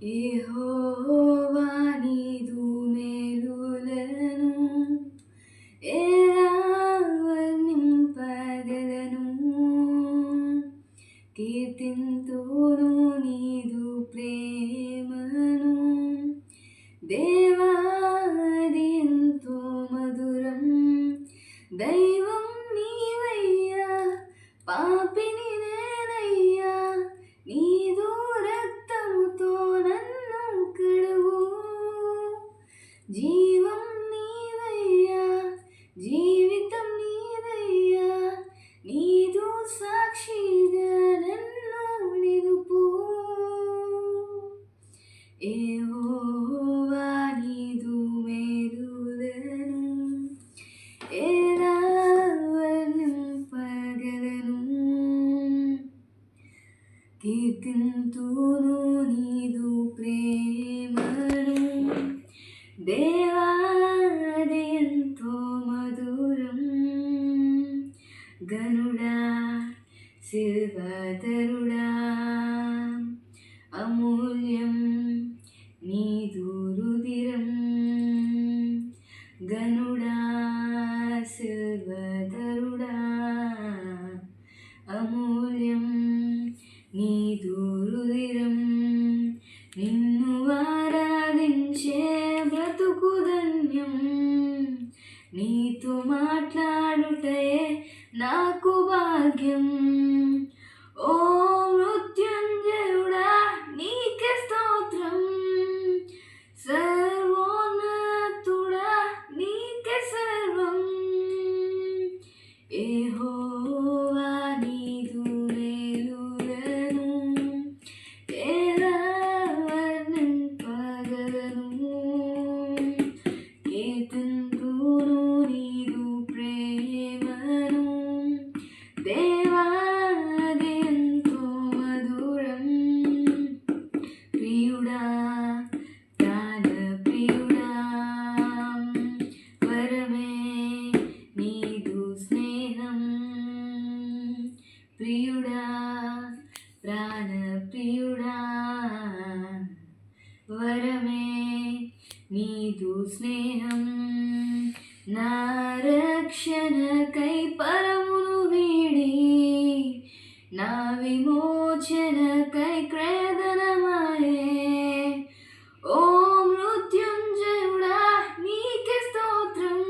యెహోవా నీదు మేలులను ఎలా వర్ణింపగలను? కీర్తింతును నీదు ప్రేమను. దేవా అది ఎంతో మధురం. దైవం నీవయ్యా, పాపిని నేనయ్యా. నీదు రక్తముతో నన్ను కడుగు. జీవం నీదయ్యా, జీవితం నీదయ్యా. నీదు సాక్షిగా నన్ను నిలుపు. యెహోవా నీదు మేలులను ఎలా వర్ణింపగలను? కీర్తింతును నీదు ప్రేమను. దేవా అది ఎంతో మధురం. గనుడా, శిల్వధరుడా, అమూల్యం నీదు రుధిరం. గనుడా, శిల్వధరుడా, అమూల్యం నీదు రుధిరం. నిన్ను ఆరాధించే బ్రతుకు ధన్యం. నీతో మాట్లాడుటయే నాకు భాగ్యం. ఓ మృత్యుంజయుడా, నీకే స్తోత్రం. సర్వోన్నతుడా, నీకే సర్వం. యెహోవా నీదు మేలులను ఎలా వర్ణింపగలను? కీర్తింతును నీదు ప్రేమను. దేవా అది ఎంతో మధురం. ప్రియుడా, ప్రాణ ప్రియుడా, వరమే నీదు స్నేహం. ప్రియుడా, ప్రాణ ప్రియుడా, వరమే నీదు స్నేహం. నా రక్షణకై పరమును వీడి, నా విమోచనకై క్రేదనమాయే. ఓ మృత్యుంజయుడా, నీకే స్తోత్రం.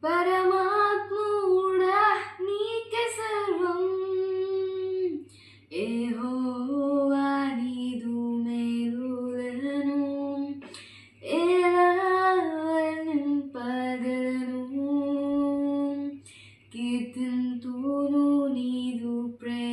పరమాత్ముడా, నీకే సర్వం. యెహోవా నీదు మేలులను ఎలా వర్ణింపగలను? కీర్తింతును నీదు ప్రేమ.